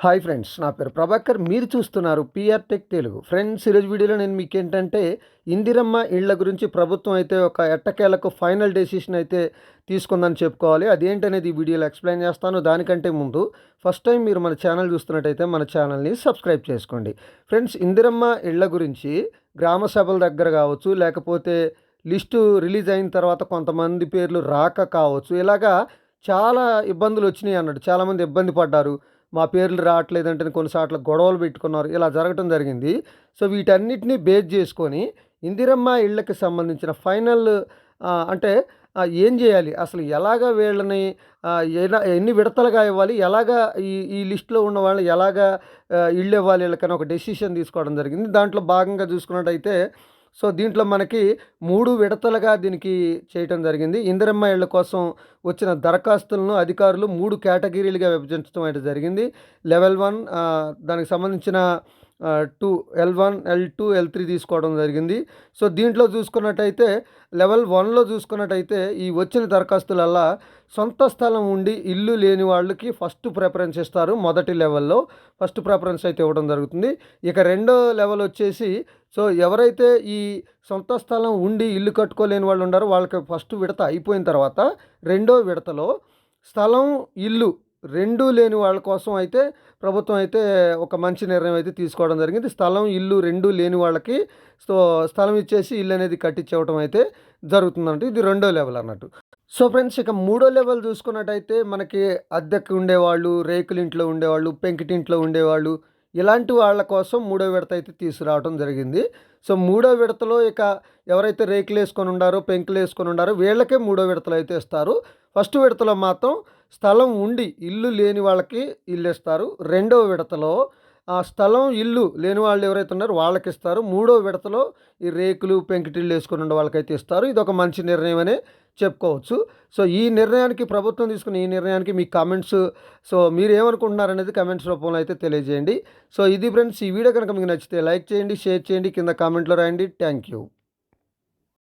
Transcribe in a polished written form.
Hi friends, నా పేరు ప్రభాకర్. మీరు చూస్తున్నారు పిఆర్ టెక్ తెలుగు. ఫ్రెండ్స్, ఈరోజు వీడియోలో నేను మీకు ఏంటంటే ఇందిరమ్మ ఇళ్ల గురించి ప్రభుత్వం అయితే ఒక ఎట్టకేలకు ఫైనల్ డెసిషన్ అయితే తీసుకుందని చెప్పుకోవాలి. అదేంటనేది ఈ వీడియోలో ఎక్స్ప్లెయిన్ చేస్తాను. దానికంటే ముందు ఫస్ట్ టైం మీరు మన ఛానల్ చూస్తున్నట్టయితే మన ఛానల్ని సబ్స్క్రైబ్ చేసుకోండి. ఫ్రెండ్స్, ఇందిరమ్మ ఇళ్ల గురించి గ్రామ సభల దగ్గర కావచ్చు, లేకపోతే లిస్టు రిలీజ్ అయిన తర్వాత కొంతమంది పేర్లు రాక కావచ్చు, ఇలాగా చాలా ఇబ్బందులు వచ్చినాయి అన్నట్టు. చాలామంది ఇబ్బంది పడ్డారు. మా పేర్లు రావట్లేదంటే కొన్నిసార్లు గొడవలు పెట్టుకున్నారు. ఇలా జరగటం జరిగింది. సో వీటన్నిటిని బేస్ చేసుకొని ఇందిరమ్మ ఇళ్ళకి సంబంధించిన ఫైనల్ అంటే ఏం చేయాలి, అసలు ఎలాగా వీళ్ళని ఎన్ని విడతలుగా ఇవ్వాలి, ఎలాగా ఈ ఈ లిస్టులో ఉన్న వాళ్ళు ఎలాగా ఇళ్ళు ఇవ్వాలి వీళ్ళకని ఒక డెసిషన్ తీసుకోవడం జరిగింది. దాంట్లో భాగంగా చూసుకున్నట్టయితే సో దీంట్లో మనకి 3 విడతలుగా దీనికి చేయటం జరిగింది. ఇందిరమ్మ ఇళ్ళ కోసం వచ్చిన దరఖాస్తులను అధికారులు 3 కేటగిరీలుగా విభజించడం అయితే జరిగింది. లెవెల్ 1 దానికి సంబంధించిన 2 L1, L2, L3 తీసుకోవడం జరిగింది. సో దీంట్లో చూసుకున్నట్టయితే లెవెల్ 1లో చూసుకున్నట్టయితే ఈ వచ్చిన దరఖాస్తులల్లా సొంత స్థలం ఉండి ఇల్లు లేని వాళ్ళకి ఫస్ట్ ప్రిఫరెన్స్ ఇస్తారు. మొదటి లెవెల్లో ఫస్ట్ ప్రిఫరెన్స్ అయితే ఇవ్వడం జరుగుతుంది. ఇక రెండో లెవెల్ వచ్చేసి సో ఎవరైతే ఈ సొంత స్థలం ఉండి ఇల్లు కట్టుకోలేని వాళ్ళు ఉన్నారో వాళ్ళకి ఫస్ట్ విడత అయిపోయిన తర్వాత రెండో విడతలో స్థలం, ఇల్లు రెండూ లేని వాళ్ళ కోసం అయితే ప్రభుత్వం అయితే ఒక మంచి నిర్ణయం అయితే తీసుకోవడం జరిగింది. స్థలం, ఇల్లు రెండూ లేని వాళ్ళకి సో స్థలం ఇచ్చేసి ఇల్లు అనేది కట్టించేవటం అయితే జరుగుతుందంట. ఇది రెండో లెవెల్ అన్నట్టు. సో ఫ్రెండ్స్, ఇక మూడో లెవెల్ చూసుకున్నట్టయితే మనకి అద్దెకు ఉండేవాళ్ళు, రేకులింట్లో ఉండేవాళ్ళు, పెంకిటింట్లో ఉండేవాళ్ళు, ఇలాంటి వాళ్ళ కోసం మూడో విడత అయితే తీసుకురావడం జరిగింది. సో మూడో విడతలో ఇక ఎవరైతే రేకులు వేసుకొని ఉండారో, పెంకులు వేసుకొని ఉండారో వీళ్ళకే మూడో విడతలు అయితే ఇస్తారు. ఫస్ట్ విడతలో మాత్రం స్థలం ఉండి ఇల్లు లేని వాళ్ళకి ఇల్లు ఇస్తారు. రెండవ విడతలో ఆ స్థలం, ఇల్లు లేని వాళ్ళు ఎవరైతే ఉన్నారో వాళ్ళకి ఇస్తారు. మూడో విడతలో ఈ రేకులు, పెంకుటిళ్ళు వేసుకొని ఉండే వాళ్ళకైతే ఇస్తారు. ఇది ఒక మంచి నిర్ణయం అనే చెప్పుకోవచ్చు. సో ఈ నిర్ణయానికి, ప్రభుత్వం తీసుకున్న ఈ నిర్ణయానికి మీ కామెంట్స్, సో మీరు ఏమనుకుంటున్నారనేది కామెంట్స్ రూపంలో అయితే తెలియజేయండి. సో ఇది ఫ్రెండ్స్, ఈ వీడియో కనుక మీకు నచ్చితే లైక్ చేయండి, షేర్ చేయండి, కింద కామెంట్లో రాయండి. Thank you.